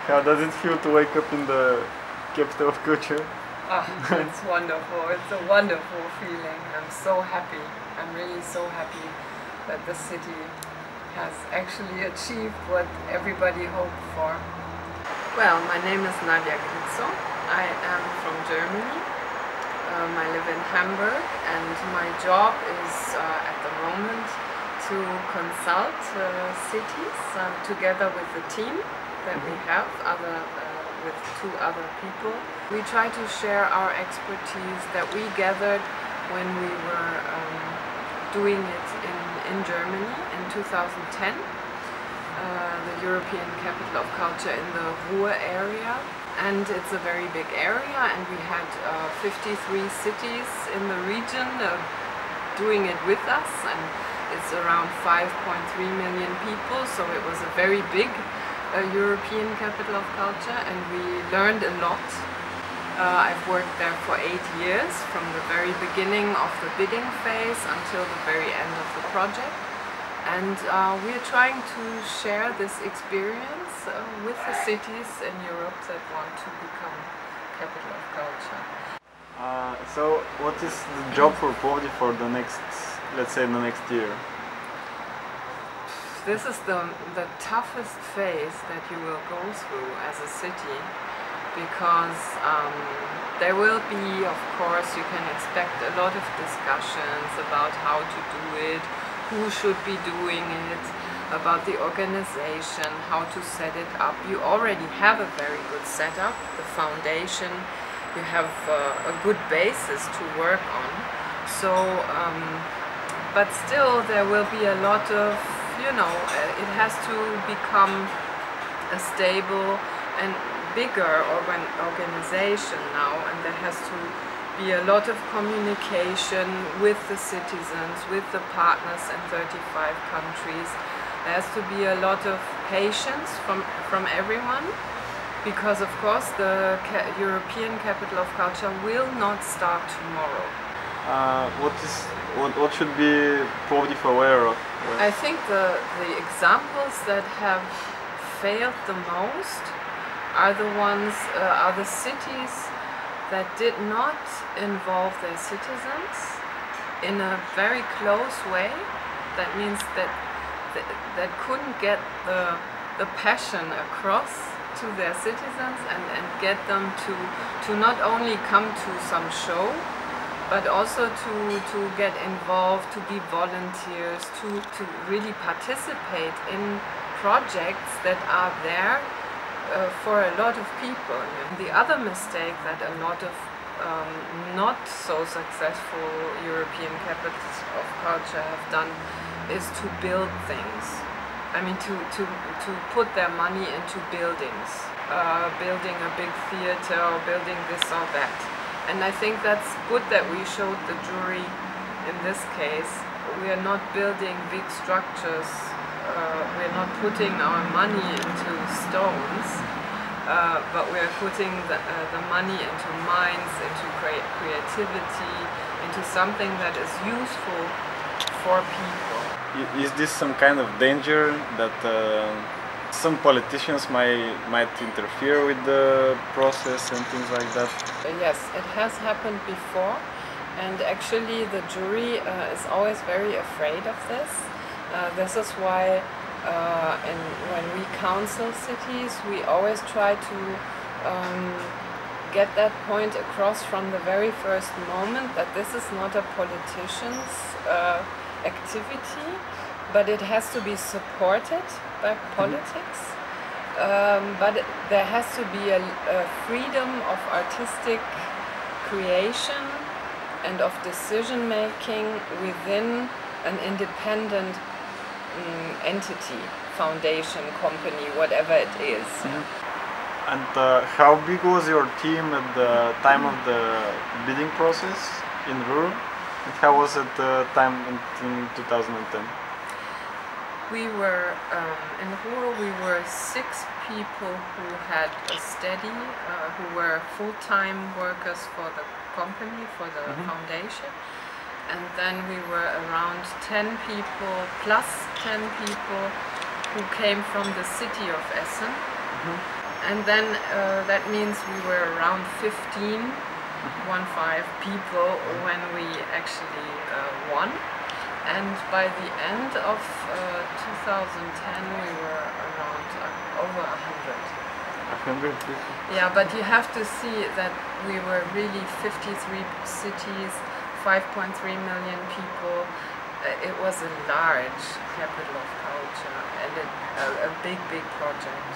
How does it feel to wake up in the capital of culture? Ah, it's wonderful. It's a wonderful feeling. I'm so happy. I'm really so happy that the city has actually achieved what everybody hoped for. Well, my name is Nadja Grizzo. I am from Germany. I live in Hamburg, and my job is at the moment to consult cities together with the team that we have, with 2 other people. We try to share our expertise that we gathered when we were doing it in Germany in 2010, the European Capital of Culture in the Ruhr area. And it's a very big area, and we had 53 cities in the region doing it with us, and it's around 5.3 million people, so it was a very big European Capital of Culture, and we learned a lot. I've worked there for 8 years, from the very beginning of the bidding phase until the very end of the project. And we're trying to share this experience with the cities in Europe that want to become capital of culture. So what is the job for Plovdiv for the next, let's say, the next year? This is the toughest phase that you will go through as a city, because there will be, of course, you can expect a lot of discussions about how to do it, who should be doing it, about the organization, how to set it up. You already have a very good setup, the foundation, you have a good basis to work on. So, but still there will be a lot of, you know, it has to become a stable and bigger organization now, and there has to be a lot of communication with the citizens, with the partners in 35 countries. There has to be a lot of patience from everyone, because of course the European Capital of Culture will not start tomorrow. What should be Plovdiv aware of? I think the examples that have failed the most are the cities that did not involve their citizens in a very close way. That means that couldn't get the passion across to their citizens and get them to not only come to some show, but also to get involved, to be volunteers, to really participate in projects that are there for a lot of people. The other mistake that a lot of not so successful European capitals of culture have done is to build things. I mean, to put their money into buildings, building a big theater or building this or that. And I think that's good that we showed the jury in this case. We are not building big structures. We're not putting our money into stones, but we're putting the money into minds, into creativity, into something that is useful for people. Is this some kind of danger that some politicians might interfere with the process and things like that? Yes, it has happened before, and actually the jury is always very afraid of this. This is why when we counsel cities, we always try to get that point across from the very first moment, that this is not a politician's activity, but it has to be supported by politics. But there has to be a freedom of artistic creation and of decision making within an independent entity, foundation, company, whatever it is. Mm-hmm. And how big was your team at the time of the bidding process in Ruhr? And how was it the time in 2010? We were, in Ruhr, we were 6 people who had a steady, who were full-time workers for the company, for the foundation. And then we were around 10 people, plus 10 people who came from the city of Essen. and then that means we were around 15 people when we actually won. And by the end of 2010 we were around over 100. 100 people? Yeah, but you have to see that we were really 53 cities, 5.3 million people. It was a large capital of culture and a big project.